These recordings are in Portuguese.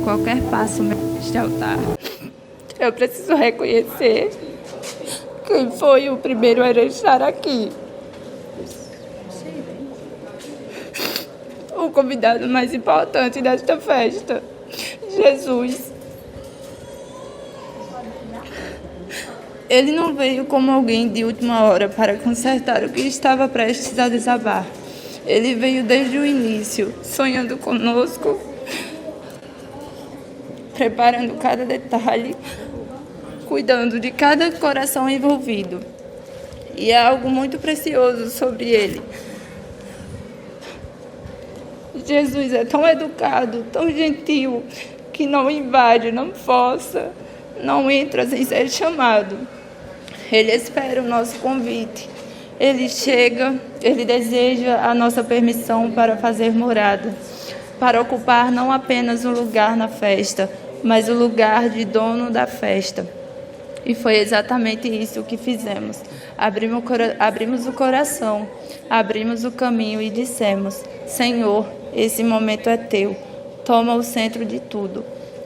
qualquer passo neste altar. Eu preciso reconhecer quem foi o primeiro a estar aqui. O convidado mais importante desta festa, Jesus. Ele não veio como alguém de última hora para consertar o que estava prestes a desabar. Ele veio desde o início, sonhando conosco, preparando cada detalhe, cuidando de cada coração envolvido. E há algo muito precioso sobre ele. Jesus é tão educado, tão gentil, que não invade, não força, não entra sem ser chamado. Ele espera o nosso convite. Ele chega, ele deseja a nossa permissão para fazer morada, para ocupar não apenas um lugar na festa, mas o lugar de dono da festa. E foi exatamente isso que fizemos. Abrimos o coração, abrimos o caminho e dissemos: Senhor, esse momento é teu, toma o centro de tudo.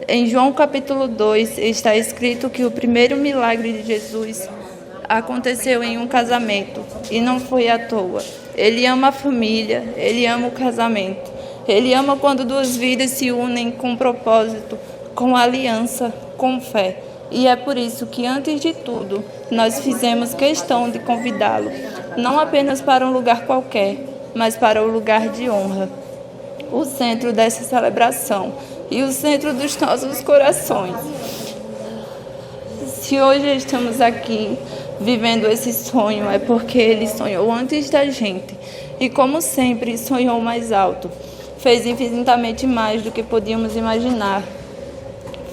Em João capítulo 2 está escrito que o primeiro milagre de Jesus aconteceu em um casamento, e não foi à toa. Ele ama a família, ele ama o casamento. Ele ama quando duas vidas se unem com propósito, com aliança, com fé. E é por isso que, antes de tudo, nós fizemos questão de convidá-lo, não apenas para um lugar qualquer, mas para o lugar de honra, o centro dessa celebração e o centro dos nossos corações. Se hoje estamos aqui vivendo esse sonho, é porque ele sonhou antes da gente e, como sempre, sonhou mais alto. Fez infinitamente mais do que podíamos imaginar.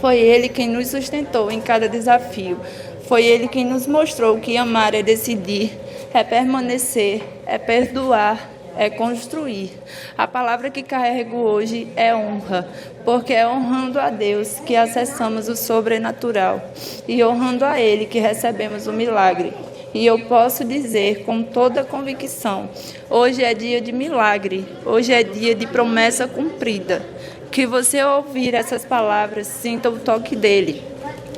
Foi ele quem nos sustentou em cada desafio. Foi ele quem nos mostrou que amar é decidir, é permanecer, é perdoar, é construir. A palavra que carrego hoje é honra, porque é honrando a Deus que acessamos o sobrenatural e honrando a Ele que recebemos o milagre. E eu posso dizer com toda convicção, hoje é dia de milagre, hoje é dia de promessa cumprida. Que você, ao ouvir essas palavras, sinta o toque dele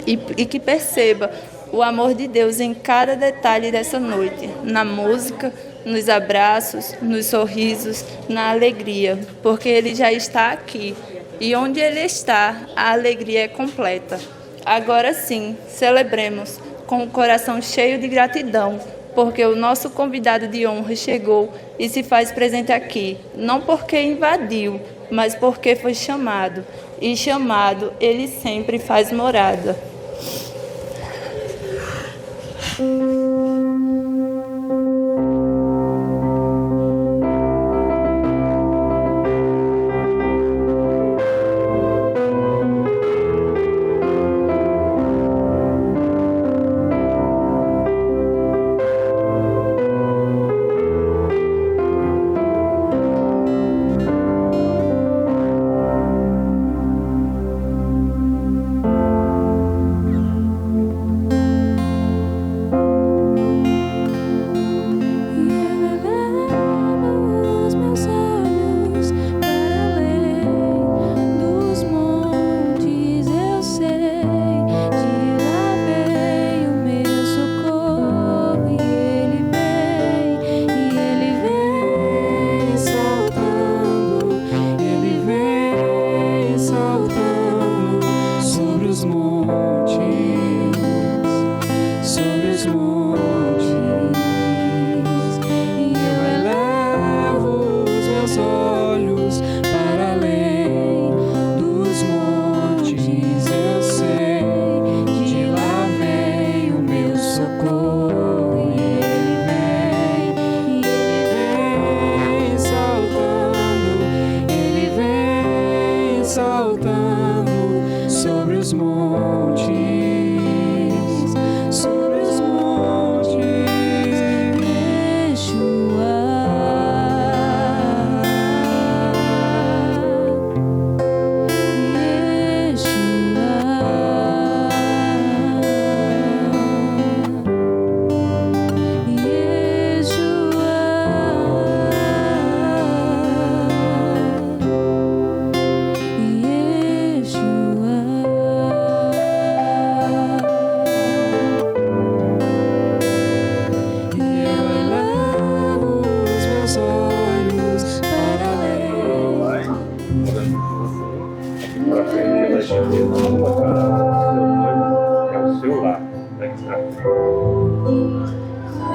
e que perceba o amor de Deus em cada detalhe dessa noite, na música, nos abraços, nos sorrisos, na alegria, porque ele já está aqui e onde ele está, a alegria é completa. Agora sim, celebremos com o coração cheio de gratidão, porque o nosso convidado de honra chegou e se faz presente aqui, não porque invadiu, mas porque foi chamado, e chamado ele sempre faz morada. Sobre os montes,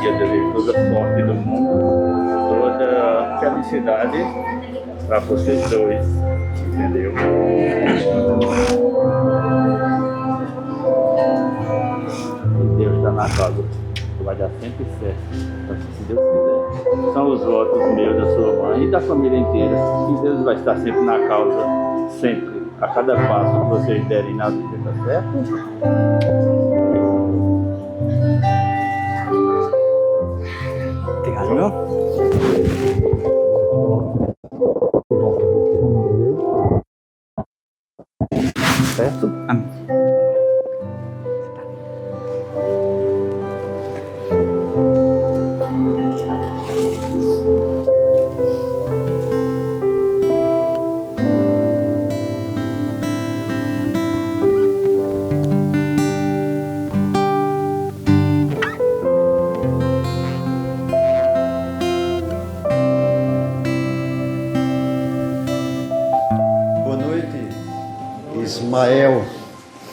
E eu desejo toda a sorte do mundo, toda a felicidade para vocês dois, entendeu? E Deus está na causa, vai dar sempre certo, se Deus quiser. São os votos meus, da sua mãe e da família inteira. E Deus vai estar sempre na causa, sempre, a cada passo que vocês derem na vida, tá certo? Certo? Amém. Ismael,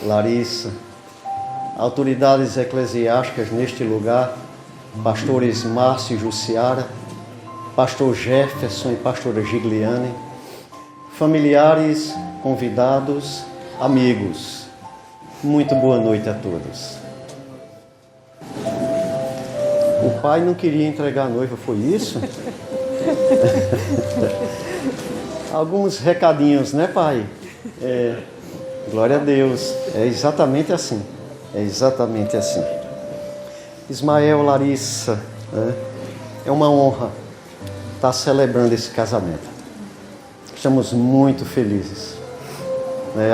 Larissa, autoridades eclesiásticas neste lugar, pastores Márcio e Jussiara, pastor Jefferson e pastora Gigliane, familiares, convidados, amigos, muito boa noite a todos. O pai não queria entregar a noiva, foi isso? Alguns recadinhos, né, pai? Glória a Deus, é exatamente assim, Ismael, Larissa, é uma honra estar celebrando esse casamento. Estamos muito felizes,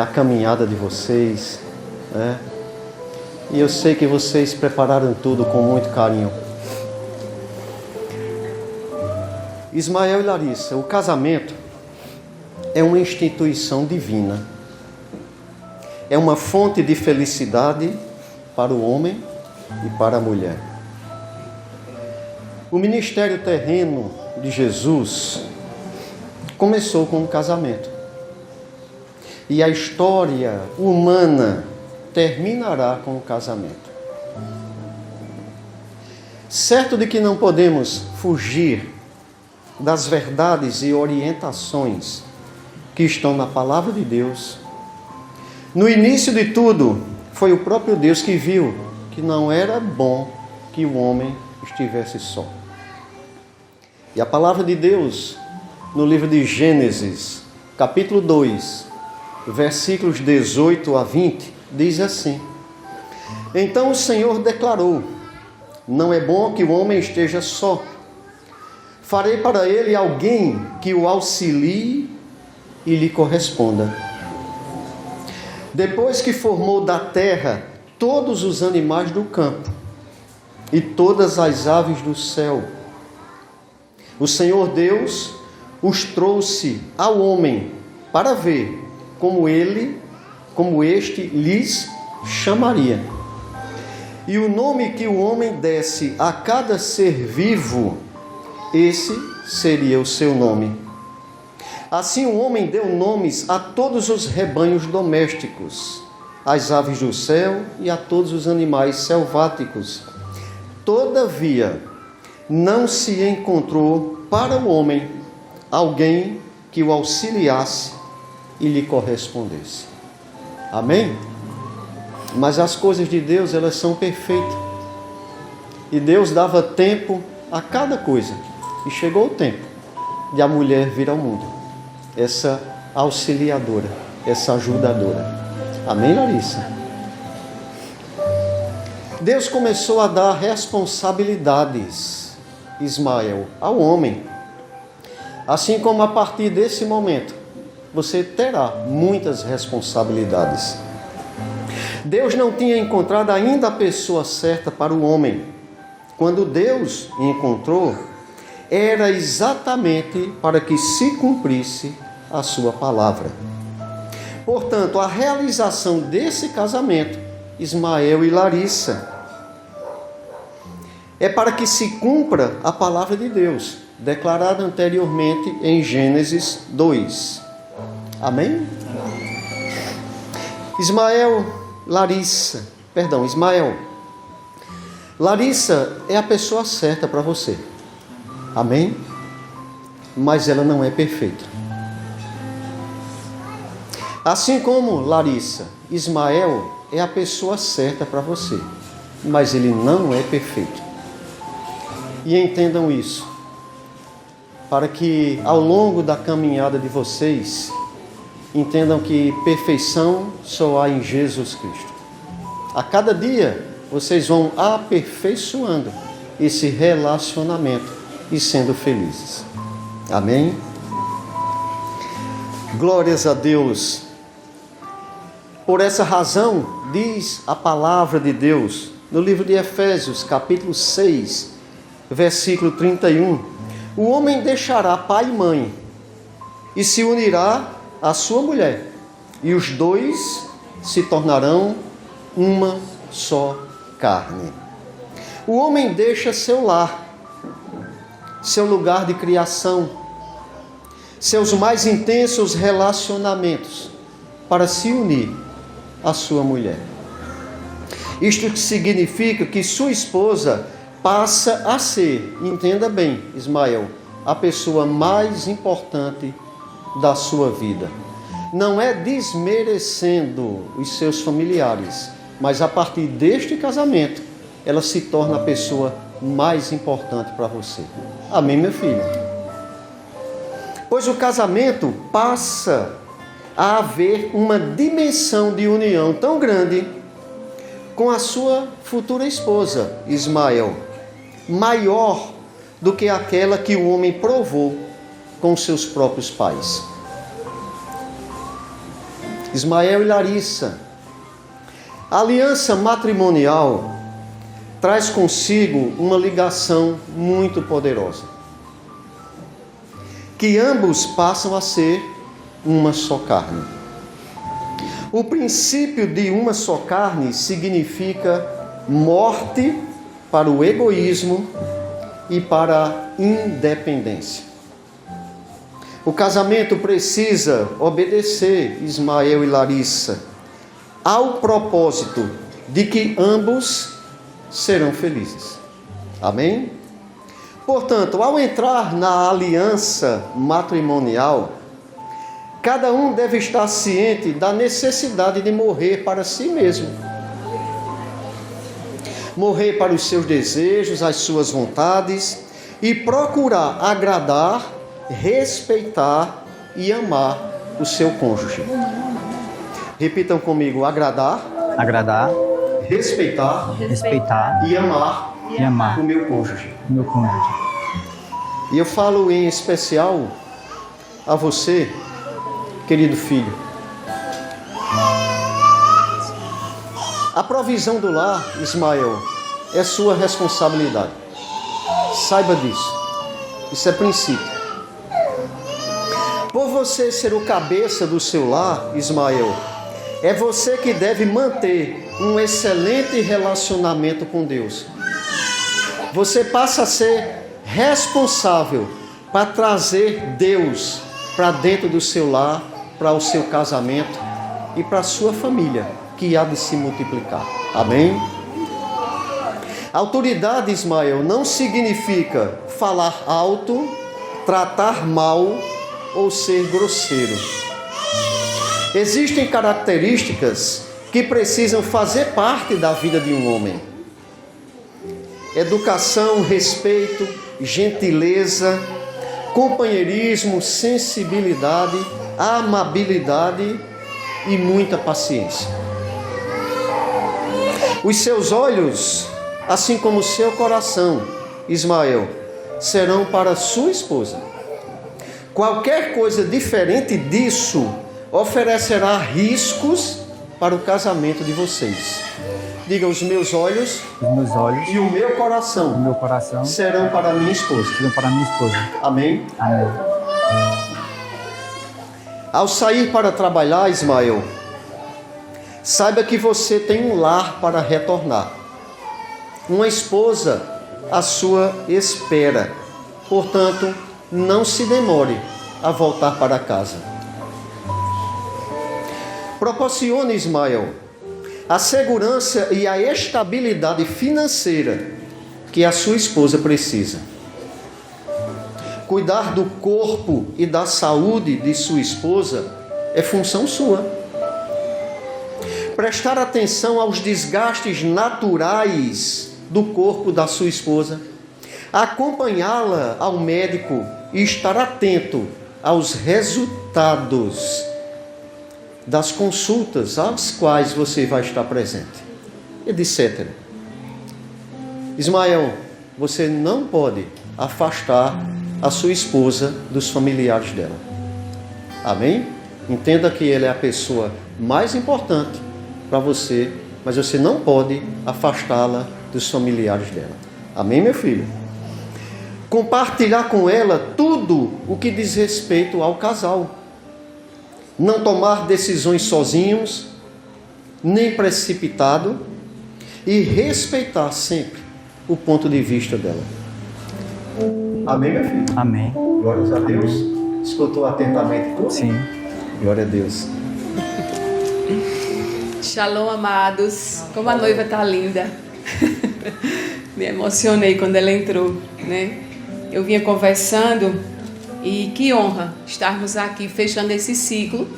a caminhada de vocês, e eu sei que vocês prepararam tudo com muito carinho. Ismael e Larissa, o casamento é uma instituição divina. É uma fonte de felicidade para o homem e para a mulher. O ministério terreno de Jesus começou com um casamento. E a história humana terminará com o casamento. Certo de que não podemos fugir das verdades e orientações que estão na palavra de Deus. No início de tudo, foi o próprio Deus que viu que não era bom que o homem estivesse só. E a palavra de Deus, no livro de Gênesis, capítulo 2, versículos 18 a 20, diz assim: Então o Senhor declarou: Não é bom que o homem esteja só. Farei para ele alguém que o auxilie e lhe corresponda. Depois que formou da terra todos os animais do campo e todas as aves do céu, o Senhor Deus os trouxe ao homem para ver como este lhes chamaria. E o nome que o homem desse a cada ser vivo, esse seria o seu nome. Assim o homem deu nomes a todos os rebanhos domésticos, às aves do céu e a todos os animais selváticos. Todavia, não se encontrou para o homem alguém que o auxiliasse e lhe correspondesse. Amém? Mas as coisas de Deus, elas são perfeitas. E Deus dava tempo a cada coisa. E chegou o tempo de a mulher vir ao mundo. Essa auxiliadora, essa ajudadora. Amém, Larissa? Deus começou a dar responsabilidades, Ismael, ao homem. Assim como a partir desse momento, você terá muitas responsabilidades. Deus não tinha encontrado ainda a pessoa certa para o homem. Quando Deus encontrou, era exatamente para que se cumprisse a sua palavra. Portanto, a realização desse casamento, Ismael e Larissa, é para que se cumpra a palavra de Deus, declarada anteriormente em Gênesis 2. Amém? Ismael, Larissa é a pessoa certa para você. Amém? Mas ela não é perfeita. Assim como Larissa, Ismael é a pessoa certa para você, mas ele não é perfeito. E entendam isso, para que ao longo da caminhada de vocês, entendam que perfeição só há em Jesus Cristo. A cada dia, vocês vão aperfeiçoando esse relacionamento e sendo felizes. Amém? Glórias a Deus. Por essa razão, diz a palavra de Deus, no livro de Efésios, capítulo 6, versículo 31, o homem deixará pai e mãe, e se unirá à sua mulher, e os dois se tornarão uma só carne. O homem deixa seu lar, seu lugar de criação, seus mais intensos relacionamentos, para se unir à sua mulher. Isto significa que sua esposa passa a ser, entenda bem, Ismael, a pessoa mais importante da sua vida. Não é desmerecendo os seus familiares, mas a partir deste casamento, ela se torna a pessoa mais importante para você. Amém, meu filho? Pois o casamento passa a haver uma dimensão de união tão grande com a sua futura esposa, Ismael, maior do que aquela que o homem provou com seus próprios pais. Ismael e Larissa, a aliança matrimonial traz consigo uma ligação muito poderosa, que ambos passam a ser uma só carne. O princípio de uma só carne significa morte para o egoísmo e para a independência. O casamento precisa obedecer, Ismael e Larissa, ao propósito de que ambos serão felizes. Amém? Portanto, ao entrar na aliança matrimonial, cada um deve estar ciente da necessidade de morrer para si mesmo. Morrer para os seus desejos, as suas vontades e procurar agradar, respeitar e amar o seu cônjuge. Repitam comigo: agradar, respeitar e amar o meu cônjuge. E eu falo em especial a você, querido filho. A provisão do lar, Ismael, é sua responsabilidade. Saiba disso. Isso é princípio. Por você ser o cabeça do seu lar, Ismael, é você que deve manter um excelente relacionamento com Deus. Você passa a ser responsável para trazer Deus para dentro do seu lar, para o seu casamento e para a sua família, que há de se multiplicar. Amém? Autoridade, Ismael, não significa falar alto, tratar mal ou ser grosseiro. Existem características que precisam fazer parte da vida de um homem. Educação, respeito, gentileza, companheirismo, sensibilidade, amabilidade e muita paciência. Os seus olhos, assim como o seu coração, Ismael, serão para sua esposa. Qualquer coisa diferente disso oferecerá riscos para o casamento de vocês. Diga: os meus olhos e o meu coração serão para a minha esposa. Amém? Amém. Ao sair para trabalhar, Ismael, saiba que você tem um lar para retornar. Uma esposa à sua espera. Portanto, não se demore a voltar para casa. Proporcione, Ismael, a segurança e a estabilidade financeira que a sua esposa precisa. Cuidar do corpo e da saúde de sua esposa é função sua. Prestar atenção aos desgastes naturais do corpo da sua esposa. Acompanhá-la ao médico e estar atento aos resultados das consultas às quais você vai estar presente, etc. Ismael, você não pode afastar a sua esposa dos familiares dela. Amém? Entenda que ela é a pessoa mais importante para você, mas você não pode afastá-la dos familiares dela. Amém, meu filho? Compartilhar com ela tudo o que diz respeito ao casal. Não tomar decisões sozinhos, nem precipitado, e respeitar sempre o ponto de vista dela. Amém, meu filho? Amém. Glórias a Deus. Escutou atentamente tudo? Sim. Glória a Deus. Shalom, amados. Como a noiva tá linda. Me emocionei quando ela entrou, né? Eu vinha conversando e que honra estarmos aqui fechando esse ciclo.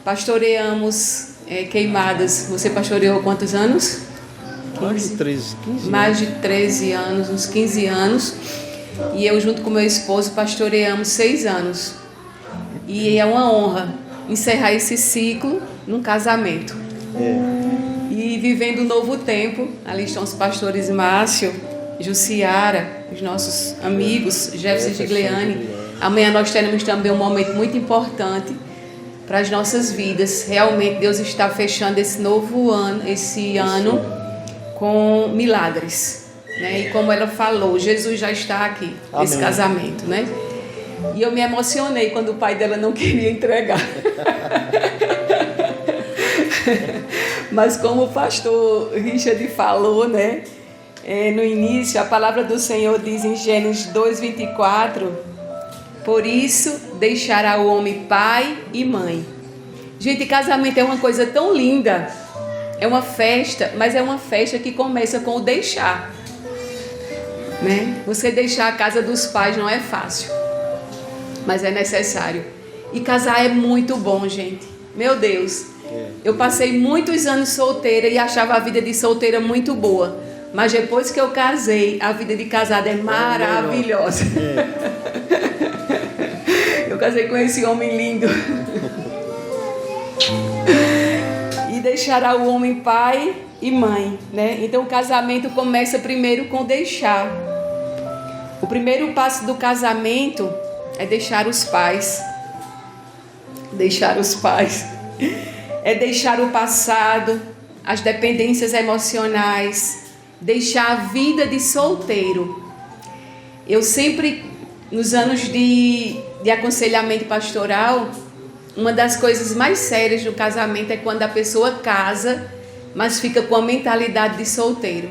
Pastoreamos Queimadas. Você pastoreou quantos anos? 15 anos. Mais de 13 anos, uns 15 anos. E eu, junto com meu esposo, pastoreamos 6 anos. E é uma honra encerrar esse ciclo num casamento. E vivendo um novo tempo. Ali estão os pastores Márcio, Jussiara, os nossos amigos, Jefferson e Gigliane. Amanhã nós teremos também um momento muito importante para as nossas vidas. Realmente Deus está fechando esse novo ano, esse ano, com milagres, né? E como ela falou, Jesus já está aqui nesse casamento, né? E eu me emocionei quando o pai dela não queria entregar. Mas como o pastor Richard falou, né? No início, a palavra do Senhor diz em Gênesis 2:24: por isso deixará o homem pai e mãe. Gente, casamento é uma coisa tão linda. É uma festa, mas é uma festa que começa com o deixar, né? Você deixar a casa dos pais não é fácil, mas é necessário. E casar é muito bom, gente. Meu Deus, eu passei muitos anos solteira e achava a vida de solteira muito boa. Mas depois que eu casei, a vida de casada é maravilhosa. Eu casei com esse homem lindo. E deixará o homem pai e mãe, né? Então o casamento começa primeiro com deixar. O primeiro passo do casamento é deixar os pais. Deixar os pais. É deixar o passado, as dependências emocionais, deixar a vida de solteiro. Eu sempre, nos anos de aconselhamento pastoral, uma das coisas mais sérias do casamento é quando a pessoa casa, mas fica com a mentalidade de solteiro.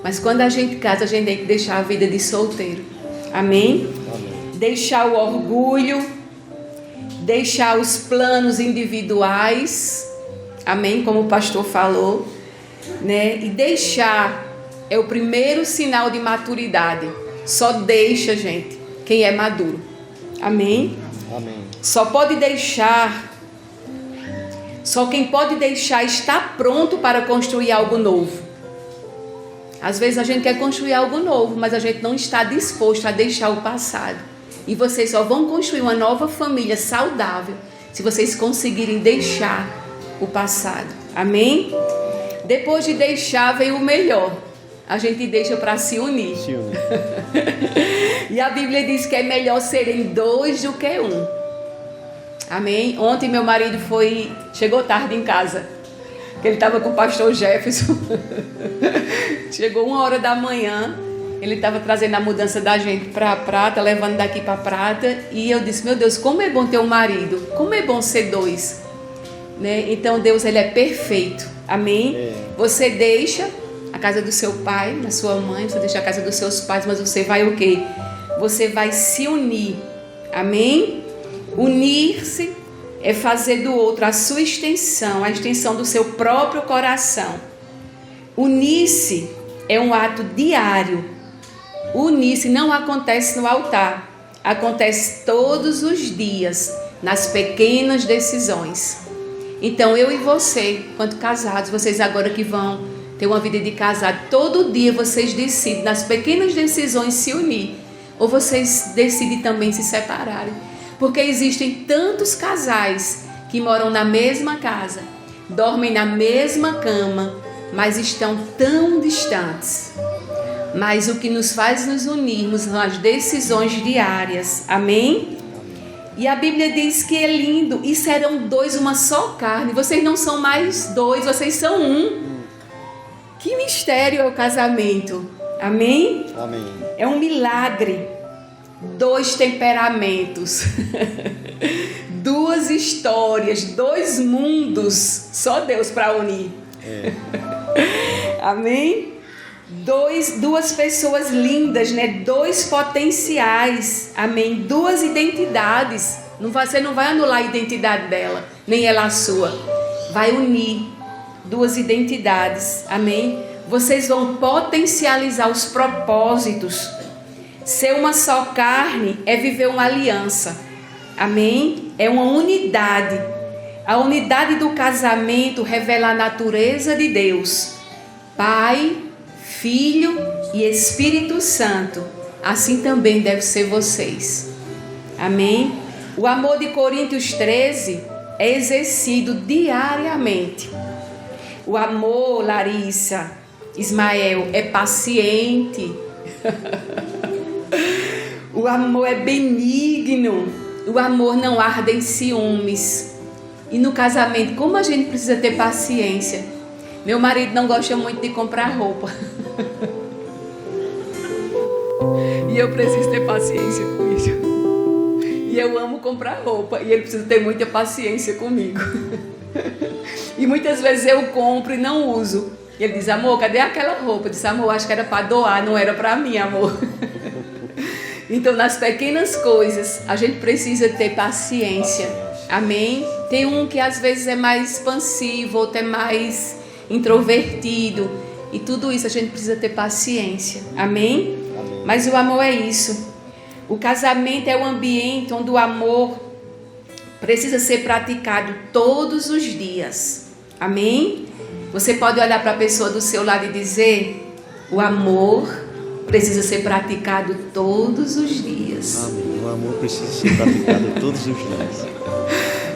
Mas quando a gente casa, a gente tem que deixar a vida de solteiro. Amém? Amém. Deixar o orgulho, deixar os planos individuais. Amém? Como o pastor falou, né? E deixar é o primeiro sinal de maturidade. Só deixa, gente, quem é maduro. Amém? Amém. Só quem pode deixar está pronto para construir algo novo. Às vezes a gente quer construir algo novo, mas a gente não está disposto a deixar o passado. E vocês só vão construir uma nova família saudável se vocês conseguirem deixar o passado. Amém? Depois de deixar vem o melhor. A gente deixa para se unir. E a Bíblia diz que é melhor serem 2 do que 1. Amém? Ontem meu marido chegou tarde em casa. Ele estava com o pastor Jefferson. Chegou 1h da manhã. Ele estava trazendo a mudança da gente para Prata, levando daqui para Prata. E eu disse, meu Deus, como é bom ter um marido. Como é bom ser 2. Né? Então Deus, ele é perfeito. Amém? Você deixa a casa do seu pai, da sua mãe, você deixa a casa dos seus pais, mas você vai o quê? Você vai se unir. Amém? Unir-se é fazer do outro a sua extensão, a extensão do seu próprio coração. Unir-se é um ato diário. Unir-se não acontece no altar, acontece todos os dias, nas pequenas decisões. Então eu e você, quanto casados, vocês agora que vão ter uma vida de casado, todo dia vocês decidem nas pequenas decisões se unir, ou vocês decidem também se separarem. Porque existem tantos casais que moram na mesma casa, dormem na mesma cama, mas estão tão distantes. Mas o que nos faz nos unirmos são as decisões diárias. Amém? E a Bíblia diz que é lindo. E serão dois, uma só carne. Vocês não são mais dois, vocês são um. Que mistério é o casamento. Amém? Amém. É um milagre. Dois temperamentos. Duas histórias, dois mundos. Só Deus para unir. Amém? Duas pessoas lindas, né? Dois potenciais, amém? Duas identidades. Você não vai anular a identidade dela, nem ela a sua. Vai unir duas identidades, amém? Vocês vão potencializar os propósitos. Ser uma só carne é viver uma aliança, amém? É uma unidade. A unidade do casamento revela a natureza de Deus, Pai, Filho e Espírito Santo. Assim também deve ser vocês. Amém? O amor de Coríntios 13 é exercido diariamente. O amor, Larissa, Ismael, é paciente. O amor é benigno. O amor não arde em ciúmes. E no casamento, como a gente precisa ter paciência? Meu marido não gosta muito de comprar roupa. E eu preciso ter paciência com isso. E eu amo comprar roupa. E ele precisa ter muita paciência comigo. E muitas vezes eu compro e não uso. E ele diz, amor, cadê aquela roupa? Eu disse, amor, acho que era para doar, não era para mim, amor. Então, nas pequenas coisas, a gente precisa ter paciência. Amém? Tem um que às vezes é mais expansivo, outro é mais introvertido. E tudo isso a gente precisa ter paciência. Amém? Amém. Mas o amor é isso. O casamento é um ambiente onde o amor precisa ser praticado todos os dias. Amém? Você pode olhar para a pessoa do seu lado e dizer: o amor precisa ser praticado todos os dias. Amém. O amor precisa ser praticado todos os dias.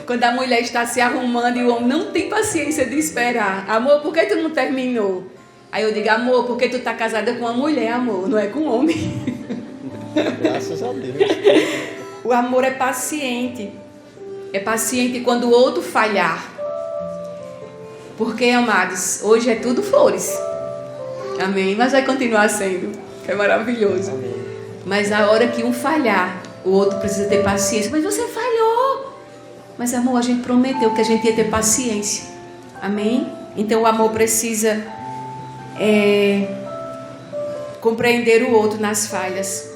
Quando a mulher está se arrumando e o homem não tem paciência de esperar. Amor, por que tu não terminou? Aí eu digo, amor, porque tu está casada com uma mulher, amor, não é com um homem. Graças a Deus. O amor é paciente. É paciente quando o outro falhar. Porque, amados, hoje é tudo flores. Amém? Mas vai continuar sendo. É maravilhoso. Amém. Mas a hora que um falhar, o outro precisa ter paciência. Mas você falhou. Mas, amor, a gente prometeu que a gente ia ter paciência. Amém? Então o amor precisa compreender o outro nas falhas.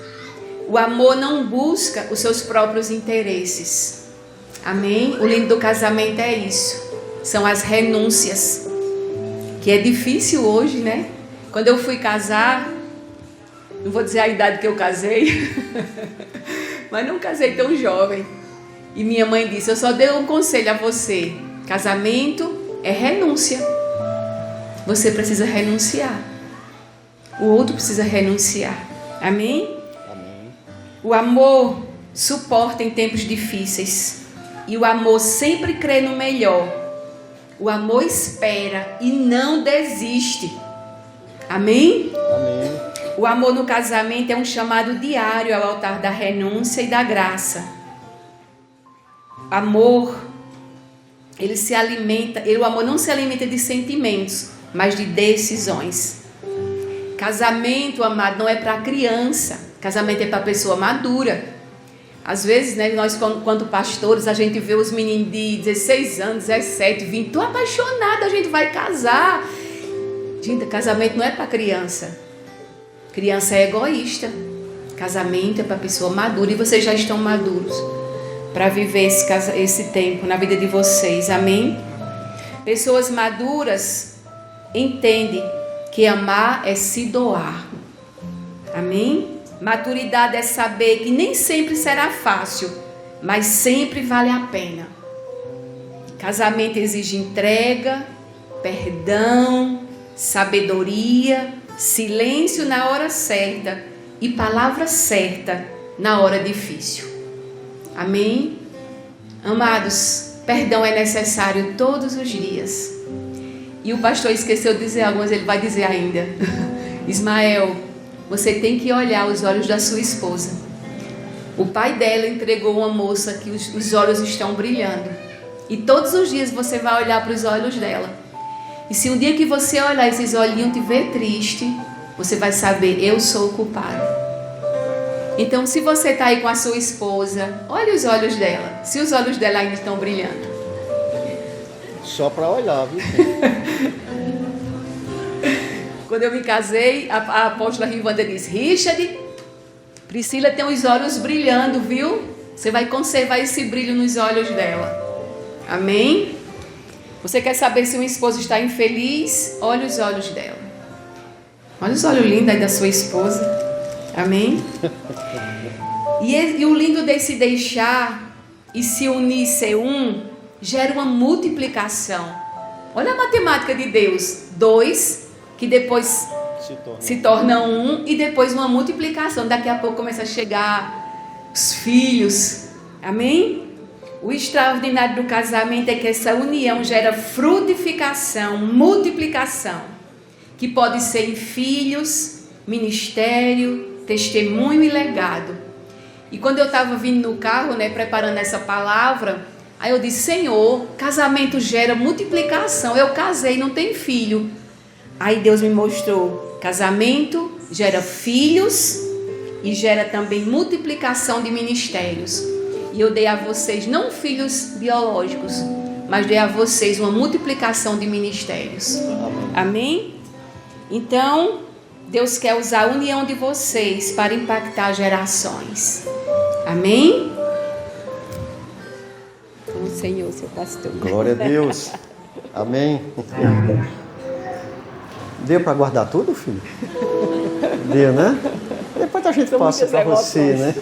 O amor não busca os seus próprios interesses. Amém? O lindo do casamento é isso. São as renúncias. Que é difícil hoje, né? Quando eu fui casar, não vou dizer a idade que eu casei, mas não casei tão jovem. E minha mãe disse, eu só dei um conselho a você. Casamento é renúncia. Você precisa renunciar. O outro precisa renunciar. Amém? Amém. O amor suporta em tempos difíceis. E o amor sempre crê no melhor. O amor espera e não desiste. Amém? Amém. O amor no casamento é um chamado diário ao altar da renúncia e da graça. Amor, o amor não se alimenta de sentimentos, mas de decisões. Casamento, amado, não é para criança. Casamento é para pessoa madura. Às vezes, né, nós, quando pastores, a gente vê os meninos de 16 anos, 17, 20, estou apaixonada, a gente vai casar. Gente, casamento não é para criança. Criança é egoísta. Casamento é para pessoa madura e vocês já estão maduros. para viver esse tempo na vida de vocês, amém? Pessoas maduras entendem que amar é se doar, amém? Maturidade é saber que nem sempre será fácil, mas sempre vale a pena. Casamento exige entrega, perdão, sabedoria, silêncio na hora certa e palavra certa na hora difícil. Amém? Amados, perdão é necessário todos os dias. E o pastor esqueceu de dizer algumas, ele vai dizer ainda. Ismael, você tem que olhar os olhos da sua esposa. O pai dela entregou uma moça que os olhos estão brilhando. E todos os dias você vai olhar para os olhos dela. E se um dia que você olhar esses olhinhos te ver triste, você vai saber, eu sou o culpado. Então, se você está aí com a sua esposa, olhe os olhos dela. Se os olhos dela ainda estão brilhando. Só para olhar, viu? Quando eu me casei, a apóstola Rivanda disse, Richard, Priscila tem os olhos brilhando, viu? Você vai conservar esse brilho nos olhos dela. Amém? Você quer saber se uma esposa está infeliz? Olhe os olhos dela. Olha os olhos lindos aí da sua esposa. Amém? E o lindo de se deixar e se unir, ser um, gera uma multiplicação. Olha a matemática de Deus. 2, que depois se torna 1, e depois uma multiplicação. Daqui a pouco começa a chegar os filhos. Amém? O extraordinário do casamento é que essa união gera frutificação, multiplicação, que pode ser em filhos, ministério, testemunho e legado. E quando eu estava vindo no carro, preparando essa palavra, aí eu disse, Senhor, casamento gera multiplicação. Eu casei, não tenho filho. Aí Deus me mostrou, casamento gera filhos e gera também multiplicação de ministérios. E eu dei a vocês, não filhos biológicos, mas dei a vocês uma multiplicação de ministérios. Amém? Então, Deus quer usar a união de vocês para impactar gerações. Amém? O Senhor, seu pastor. Glória a Deus. Amém. Deu para guardar tudo, filho? Deu, né? Depois a gente passa para você, né?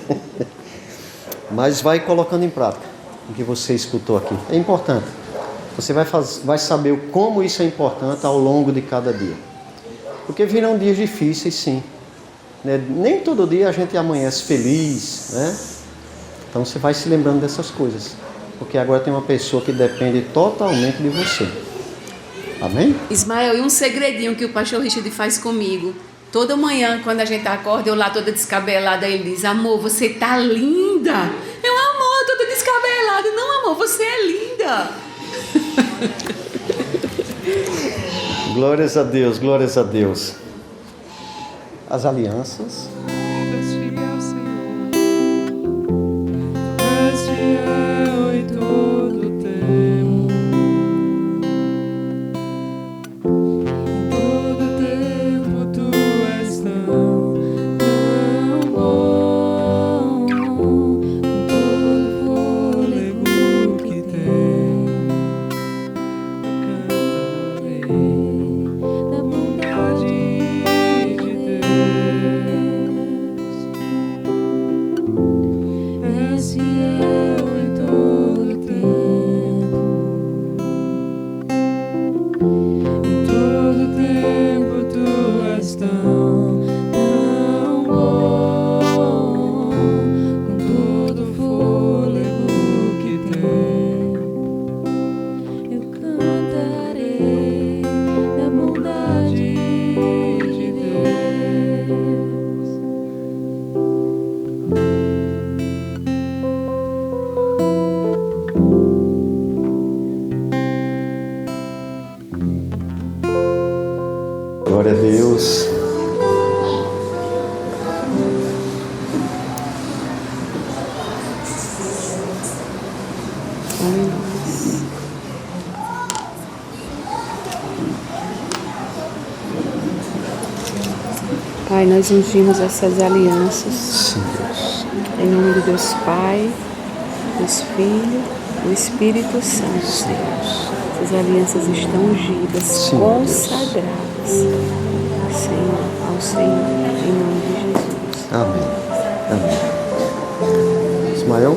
Mas vai colocando em prática o que você escutou aqui. É importante. Você vai saber como isso é importante ao longo de cada dia. Porque virão dias difíceis, sim. Nem todo dia a gente amanhece feliz, né? Então você vai se lembrando dessas coisas. Porque agora tem uma pessoa que depende totalmente de você. Amém? Ismael, e um segredinho que o pastor Richard faz comigo. Toda manhã, quando a gente acorda, eu lá toda descabelada, ele diz, amor, você tá linda. Eu, amor, toda descabelada. Não, amor, você é linda. Glórias a Deus, glórias a Deus. As alianças. Glória a Deus. Pai, nós ungimos essas alianças. Sim, Deus. Em nome de Deus Pai, Deus Filho, o Espírito Santo, Senhor. Essas alianças estão ungidas, Sim, consagradas, Senhor, ao Senhor, em nome de Jesus. Amém. Amém. Ismael?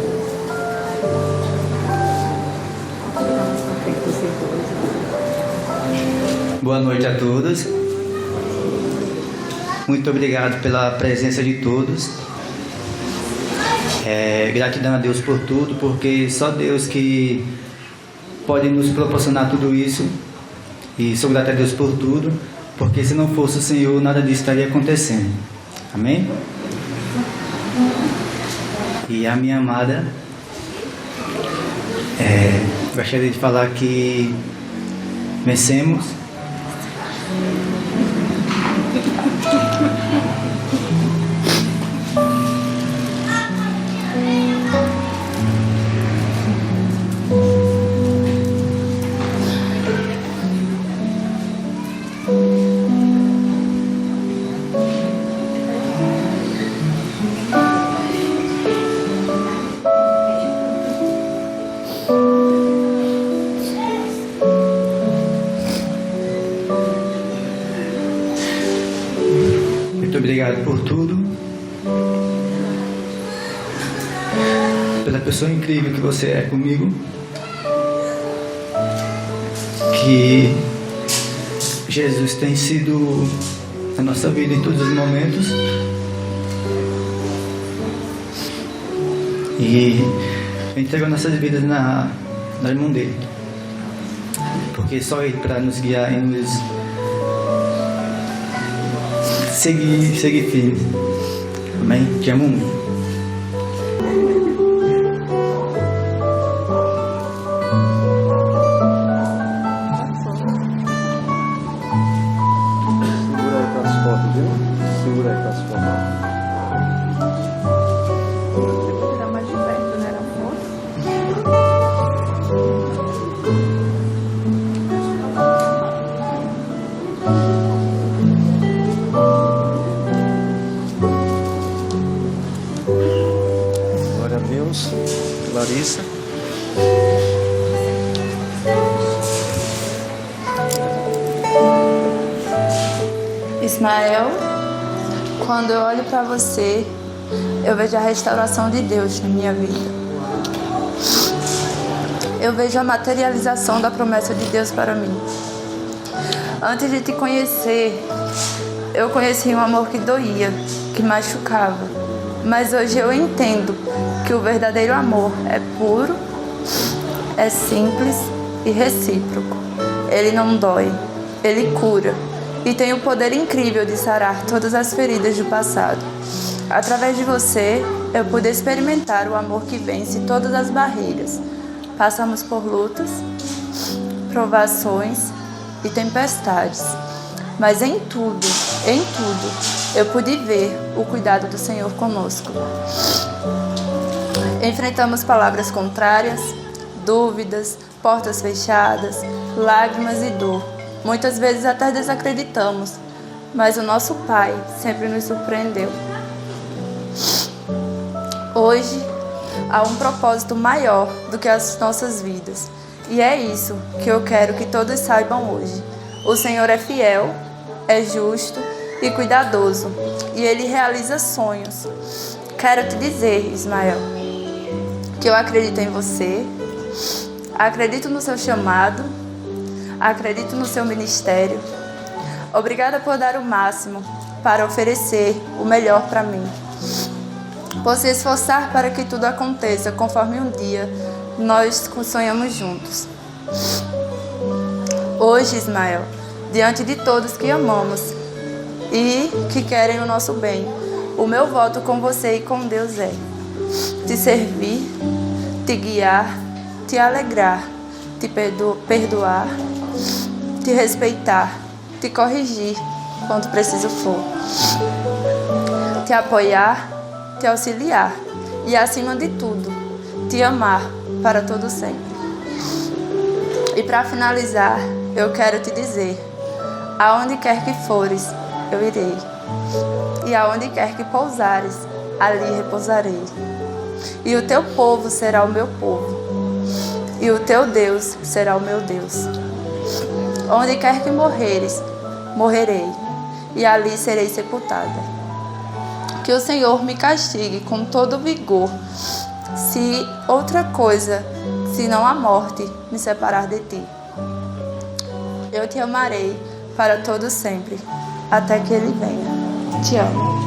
Boa noite a todos. Muito obrigado pela presença de todos. Gratidão a Deus por tudo, porque só Deus que pode nos proporcionar tudo isso. E sou grato a Deus por tudo, porque se não fosse o Senhor, nada disso estaria acontecendo. Amém? E a minha amada, gostaria de falar que vencemos. Muito obrigado por tudo, pela pessoa incrível que você é comigo, que Jesus tem sido a nossa vida em todos os momentos, e entregou nossas vidas na mão dele, porque só ele para nos guiar e nos seguir firme. Amém? Te amo muito. Segura aí para as fotos, viu? Segura aí para as fotos. Tá mais de perto, né? Na foto. Glória a Deus. Larissa. Ismael, quando eu olho para você, eu vejo a restauração de Deus na minha vida. Eu vejo a materialização da promessa de Deus para mim. Antes de te conhecer, eu conheci um amor que doía, que machucava. Mas hoje eu entendo que o verdadeiro amor é puro, é simples e recíproco. Ele não dói, ele cura e tem o poder incrível de sarar todas as feridas do passado. Através de você, eu pude experimentar o amor que vence todas as barreiras. Passamos por lutas, provações e tempestades, mas em tudo, eu pude ver o cuidado do Senhor conosco. Enfrentamos palavras contrárias, dúvidas, portas fechadas, lágrimas e dor. Muitas vezes até desacreditamos, mas o nosso Pai sempre nos surpreendeu. Hoje, há um propósito maior do que as nossas vidas. E é isso que eu quero que todos saibam hoje. O Senhor é fiel, é justo e cuidadoso. E Ele realiza sonhos. Quero te dizer, Ismael, que eu acredito em você, acredito no seu chamado, acredito no seu ministério. Obrigada por dar o máximo para oferecer o melhor para mim. Por se esforçar para que tudo aconteça conforme um dia nós sonhamos juntos. Hoje, Ismael, diante de todos que amamos e que querem o nosso bem, o meu voto com você e com Deus é te servir, te guiar, te alegrar, te perdoar, te respeitar, te corrigir quando preciso for, te apoiar, te auxiliar e, acima de tudo, te amar para todo sempre. E para finalizar, eu quero te dizer, aonde quer que fores, eu irei, e aonde quer que pousares, ali repousarei. e o teu povo será o meu povo, e o teu Deus será o meu Deus. Onde quer que morreres, morrerei, e ali serei sepultada. Que o Senhor me castigue com todo vigor, se outra coisa, senão a morte, me separar de ti. Eu te amarei para todo sempre, até que ele venha. Te amo.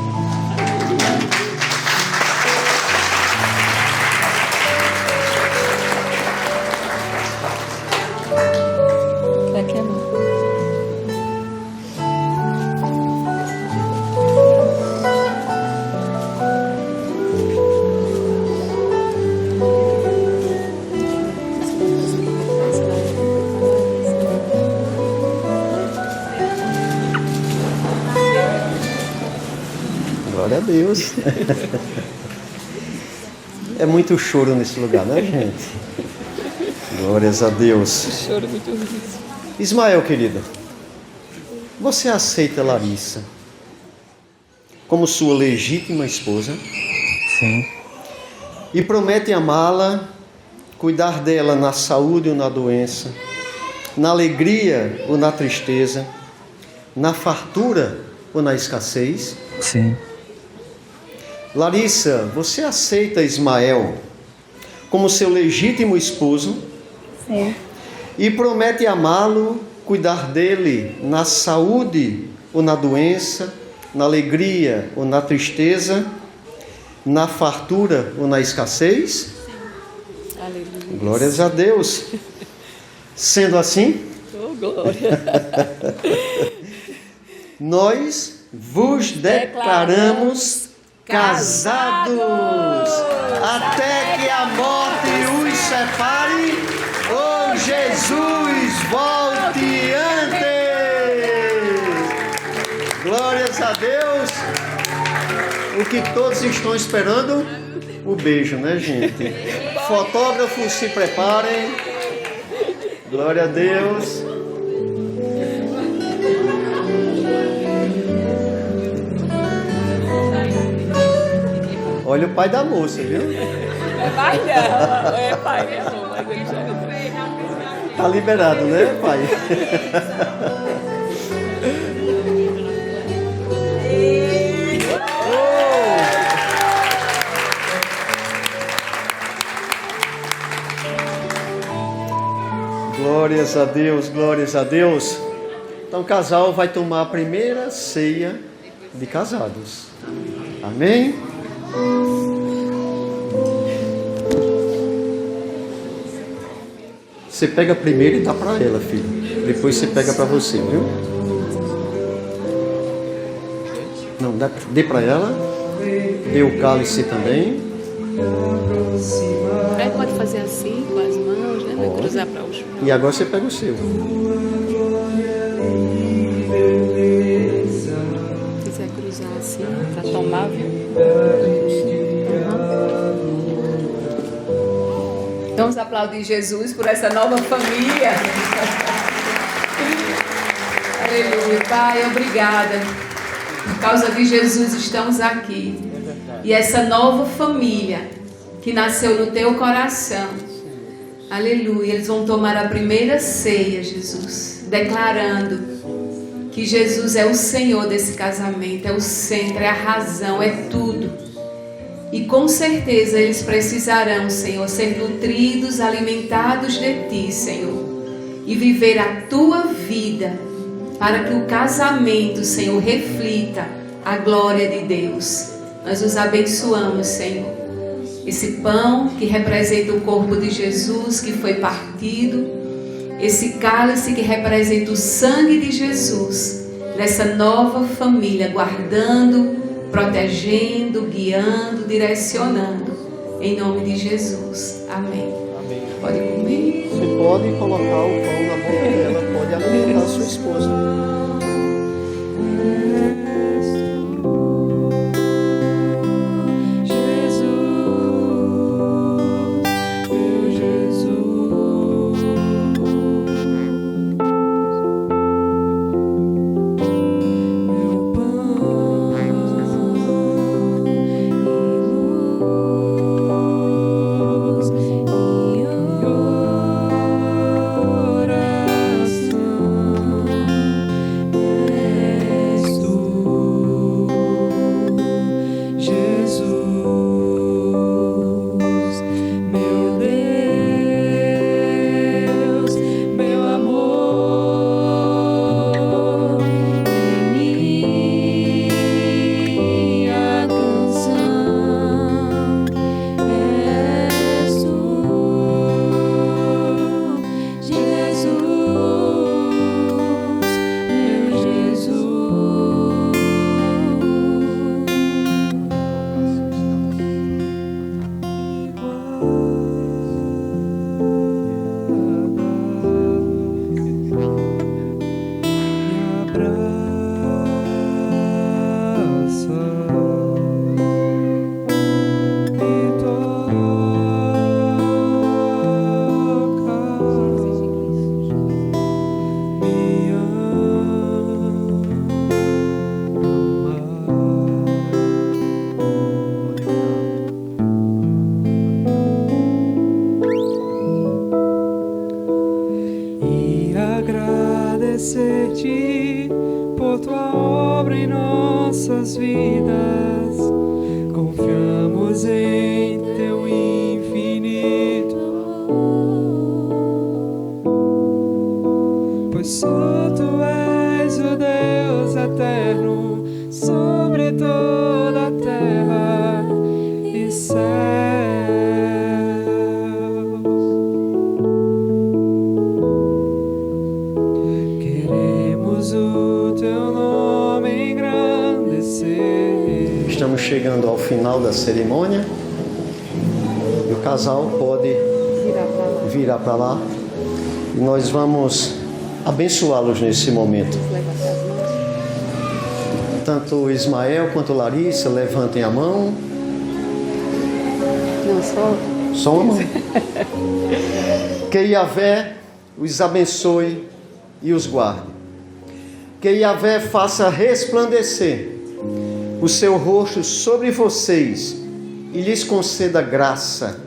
Aqui é bom. Glória a Deus. É muito choro nesse lugar, né, gente? Glórias a Deus. Choro muito riso. Ismael, querido, você aceita Larissa como sua legítima esposa? Sim. E promete amá-la, cuidar dela na saúde ou na doença, na alegria ou na tristeza, na fartura ou na escassez? Sim. Larissa, você aceita Ismael como seu legítimo esposo? Sim. E promete amá-lo, cuidar dele na saúde ou na doença, na alegria ou na tristeza, na fartura ou na escassez? Aleluia. Glórias a Deus. Sendo assim, Oh, glória. nós vos declaramos casados, até que a morte os separe, ou Jesus volte antes. Glórias a Deus. O que todos estão esperando? O beijo, né, gente? Fotógrafos, se preparem. Glória a Deus. Olha o pai da moça, viu? É pai dela. É pai dela. Mas ele já é. Tá liberado, né, pai? Glórias a Deus, glórias a Deus. Então o casal vai tomar a primeira ceia de casados. Amém? Você pega primeiro e dá para ela, filho. Depois você pega para você, viu? Não, dê para ela. Dê o cálice também. Aí pode fazer assim, com as mãos, né? Vai cruzar para os. E agora você pega o seu. Se quiser cruzar assim, para tomar, viu? Vamos aplaudir Jesus por essa nova família. Aleluia. Pai, obrigada. Por causa de Jesus estamos aqui. E essa nova família que nasceu no teu coração. Aleluia. Eles vão tomar a primeira ceia, Jesus, declarando que Jesus é o Senhor desse casamento, é o centro, é a razão, é tudo. E com certeza eles precisarão, Senhor, ser nutridos, alimentados de Ti, Senhor, e viver a Tua vida, para que o casamento, Senhor, reflita a glória de Deus. Nós os abençoamos, Senhor. Esse pão que representa o corpo de Jesus que foi partido, esse cálice que representa o sangue de Jesus, nessa nova família, guardando, protegendo, guiando, direcionando, em nome de Jesus. Amém. Amém. Pode comer. Você pode colocar o pão na boca dela, pode alimentar a sua esposa. vidas, confiamos em teu infinito amor, pois só tu és o Deus eterno sobre toda a terra e céus. Queremos o teu nome engrandecer. Estamos chegando ao final da cerimônia e o casal pode virar para lá e nós vamos abençoá-los nesse momento. Tanto Ismael quanto Larissa, levantem a mão. Não, Só uma mão. Que Yahvé os abençoe e os guarde. Que Yahvé faça resplandecer o seu rosto sobre vocês e lhes conceda graça.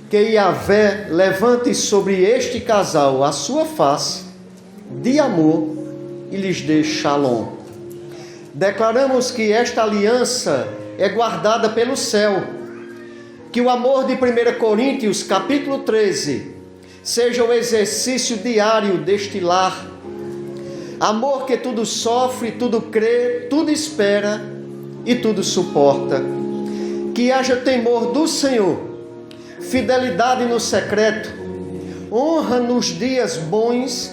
Que Yahvé levante sobre este casal a sua face de amor e lhes dê shalom. Declaramos que esta aliança é guardada pelo céu. Que o amor de 1 Coríntios, capítulo 13, seja o exercício diário deste lar. Amor que tudo sofre, tudo crê, tudo espera e tudo suporta. Que haja temor do Senhor, fidelidade no secreto, honra nos dias bons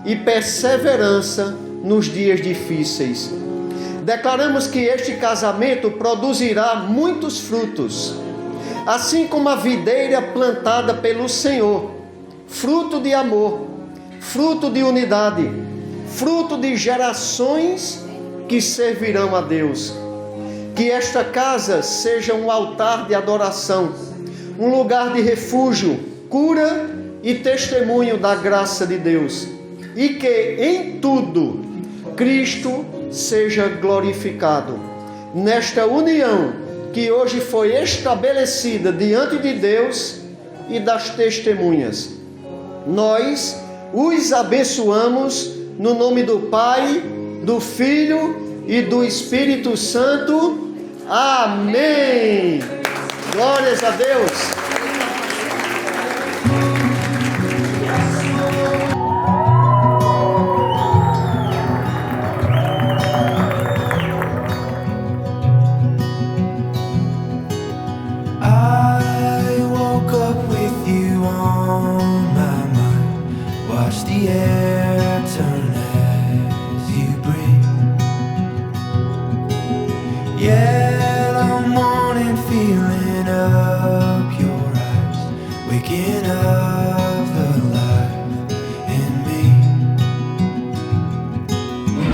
e perseverança nos dias difíceis. Declaramos que este casamento produzirá muitos frutos, assim como a videira plantada pelo Senhor, fruto de amor, fruto de unidade, fruto de gerações que servirão a Deus. Que esta casa seja um altar de adoração, um lugar de refúgio, cura e testemunho da graça de Deus. E que em tudo Cristo seja glorificado. Nesta união que hoje foi estabelecida diante de Deus e das testemunhas, nós os abençoamos no nome do Pai, do Filho e do Espírito Santo. Amém. Glórias a Deus.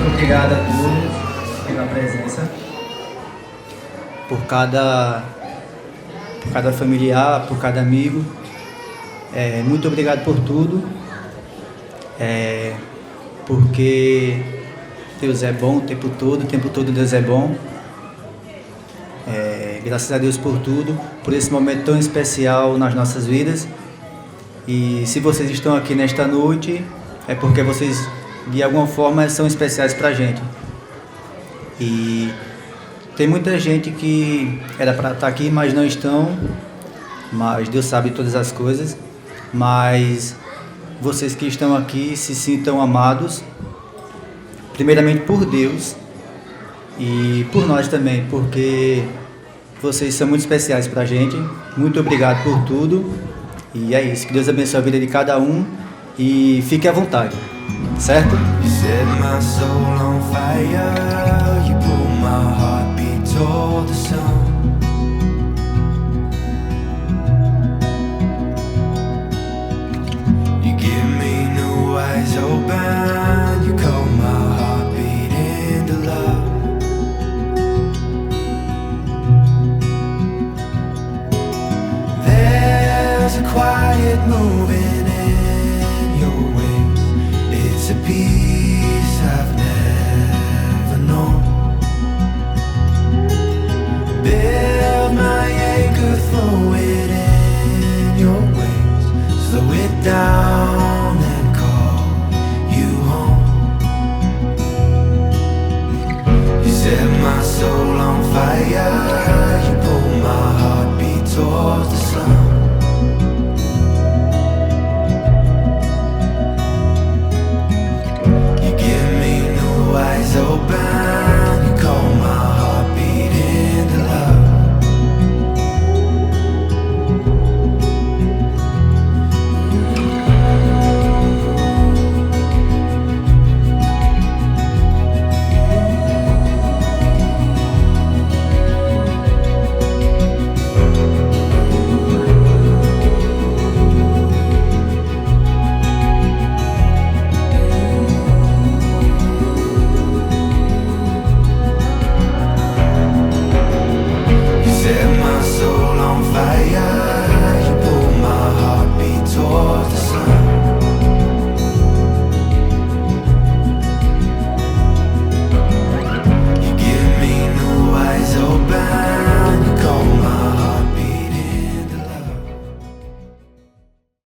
Obrigado a todos pela presença, por cada familiar, por cada amigo. Muito obrigado por tudo, porque Deus é bom o tempo todo Deus é bom. Graças a Deus por tudo, por esse momento tão especial nas nossas vidas. E se vocês estão aqui nesta noite, é porque vocês de alguma forma são especiais pra gente. E tem muita gente que era para estar aqui, mas não estão, mas Deus sabe todas as coisas. Mas vocês que estão aqui se sintam amados, primeiramente por Deus e por nós também, porque vocês são muito especiais pra gente. Muito obrigado por tudo. E é isso, que Deus abençoe a vida de cada um e fique à vontade. Certo? You set my soul on fire. You pull my heartbeat toward the sun. You give me new eyes open. You call my heartbeat into love. There's a quiet moving in your ways. It's a peace I've never known. Build my anchor, throw it in your waves. Slow it down and call you home. You set my soul on fire. Fire.